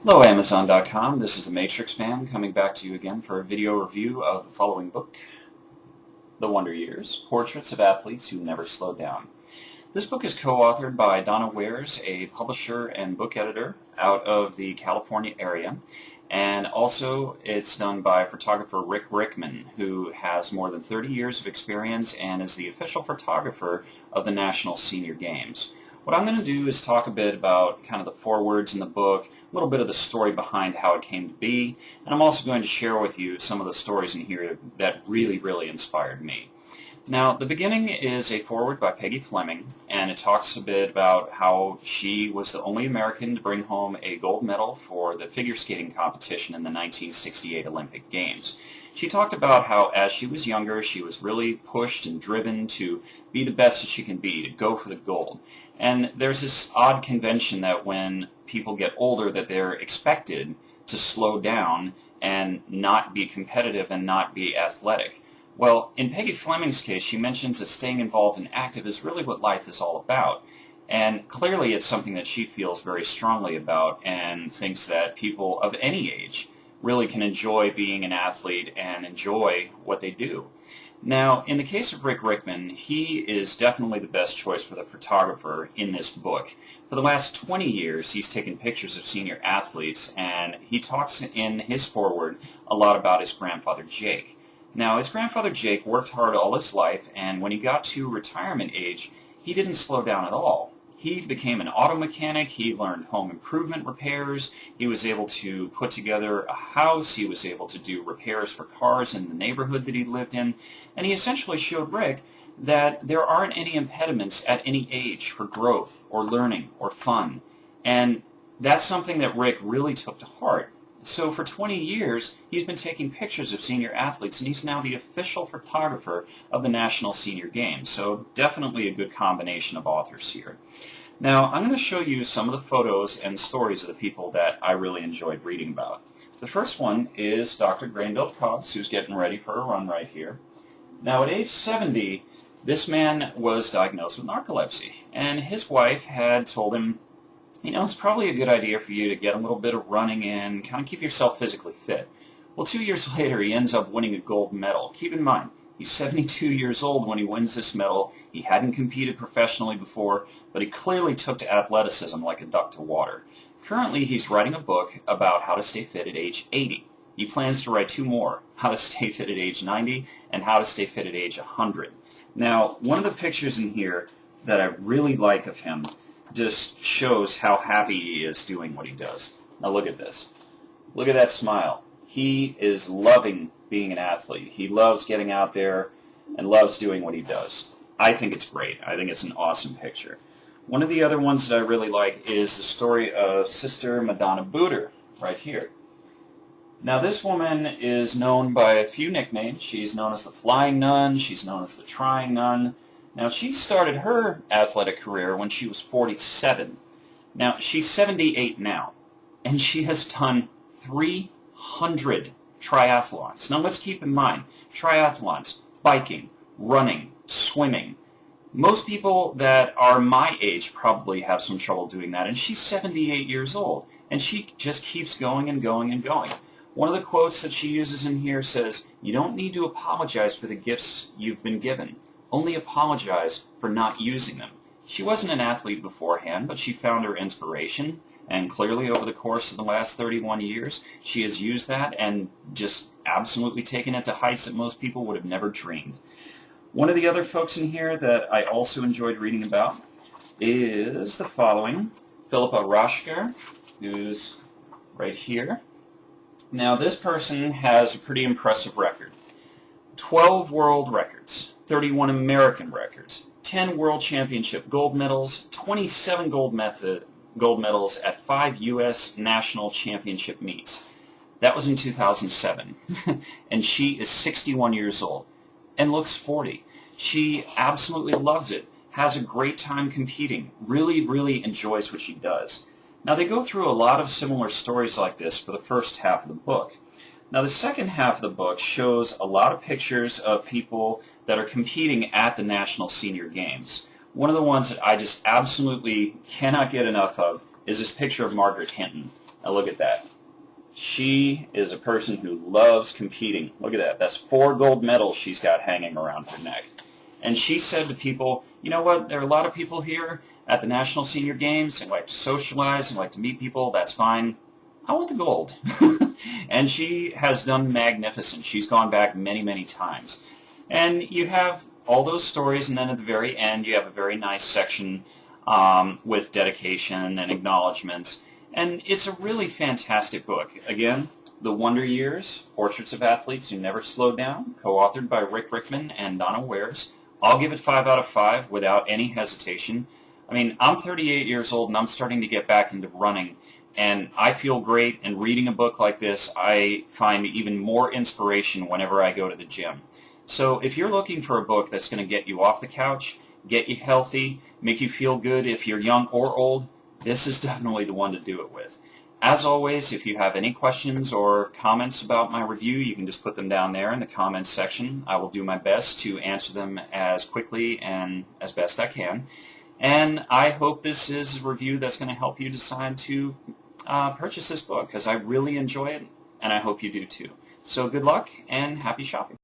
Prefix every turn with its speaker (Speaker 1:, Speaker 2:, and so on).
Speaker 1: Hello Amazon.com, this is the Matrix fan coming back to you again for a video review of the following book, The Wonder Years, Portraits of Athletes Who Never Slowed Down. This book is co-authored by Donna, a publisher and book editor out of the California area, and also it's done by photographer Rickman, who has more than 30 years of experience and is the official photographer of the National Senior Games. What I'm going to do is talk a bit about kind of the forewords in the book, a little bit of the story behind how it came to be, and I'm also going to share with you some of the stories in here that really inspired me. Now, the beginning is a foreword by Peggy Fleming, and it talks a bit about how she was the only American to bring home a gold medal for the figure skating competition in the 1968 Olympic Games. She talked about how as she was younger, she was really pushed and driven to be the best that she can be, to go for the gold. And there's this odd convention that when people get older that they're expected to slow down and not be competitive and not be athletic. Well, in Peggy Fleming's case, she mentions that staying involved and active is really what life is all about. And clearly it's something that she feels very strongly about and thinks that people of any age really can enjoy being an athlete and enjoy what they do. Now, in the case of Rickman, he is definitely the best choice for the photographer in this book. For the last 20 years, he's taken pictures of senior athletes, and he talks in his foreword a lot about his grandfather, Jake. Now, his grandfather, Jake, worked hard all his life, and when he got to retirement age, he didn't slow down at all. He became an auto mechanic, he learned home improvement repairs, he was able to put together a house, he was able to do repairs for cars in the neighborhood that he lived in, and he essentially showed Rick that there aren't any impediments at any age for growth or learning or fun. And that's something that Rick really took to heart. So for 20 years, he's been taking pictures of senior athletes, and he's now the official photographer of the National Senior Games. So definitely a good combination of authors here. Now, I'm going to show you some of the photos and stories of the people that I really enjoyed reading about. The first one is Dr. Grainbill Cobbs, who's getting ready for a run right here. Now, at age 70, this man was diagnosed with narcolepsy, and his wife had told him, you know, it's probably a good idea for you to get a little bit of running in, kind of keep yourself physically fit. Well, 2 years later, he ends up winning a gold medal. Keep in mind, he's 72 years old when he wins this medal. He hadn't competed professionally before, but he clearly took to athleticism like a duck to water. Currently, he's writing a book about how to stay fit at age 80. He plans to write 2 more, how to stay fit at age 90 and how to stay fit at age 100. Now, one of the pictures in here that I really like of him just shows how happy he is doing what he does. Now look at this. Look at that smile. He is loving being an athlete. He loves getting out there and loves doing what he does. I think it's great. I think it's an awesome picture. One of the other ones that I really like is the story of Sister Madonna Booter right here. Now this woman is known by a few nicknames. She's known as the Flying Nun. She's known as the Trying Nun. Now, she started her athletic career when she was 47. Now, she's 78 now, and she has done 300 triathlons. Now, let's keep in mind, triathlons, biking, running, swimming. Most people that are my age probably have some trouble doing that, and she's 78 years old, and she just keeps going and going and going. One of the quotes that she uses in here says, "You don't need to apologize for the gifts you've been given. Only apologize for not using them." She wasn't an athlete beforehand, but she found her inspiration, and clearly over the course of the last 31 years, she has used that and just absolutely taken it to heights that most people would have never dreamed. One of the other folks in here that I also enjoyed reading about is the following, Philippa Roschker, who's right here. Now, this person has a pretty impressive record. 12 world records, 31 American records, 10 World Championship gold medals, 27 gold medals at 5 U.S. National Championship meets. That was in 2007. And she is 61 years old and looks 40. She absolutely loves it, has a great time competing, really enjoys what she does. Now, they go through a lot of similar stories like this for the first half of the book. Now, the second half of the book shows a lot of pictures of people that are competing at the National Senior Games. One of the ones that I just absolutely cannot get enough of is this picture of Margaret Hinton. Now look at that. She is a person who loves competing. Look at that. That's 4 gold medals she's got hanging around her neck. And she said to people, you know what, there are a lot of people here at the National Senior Games and like to socialize and like to meet people. That's fine. I want the gold. And she has done magnificent. She's gone back many, many times. And you have all those stories, and then at the very end you have a very nice section with dedication and acknowledgments. And it's a really fantastic book. Again, The Wonder Years, Portraits of Athletes Who Never Slowed Down, co-authored by Rickman and Donna. I'll give it 5 out of 5 without any hesitation. I mean, I'm 38 years old and I'm starting to get back into running, and I feel great, and reading a book like this, I find even more inspiration whenever I go to the gym. So if you're looking for a book that's going to get you off the couch, get you healthy, make you feel good if you're young or old, this is definitely the one to do it with. As always, if you have any questions or comments about my review, you can just put them down there in the comments section. I will do my best to answer them as quickly and as best I can. And I hope this is a review that's going to help you decide to purchase this book, because I really enjoy it, and I hope you do too. So good luck and happy shopping.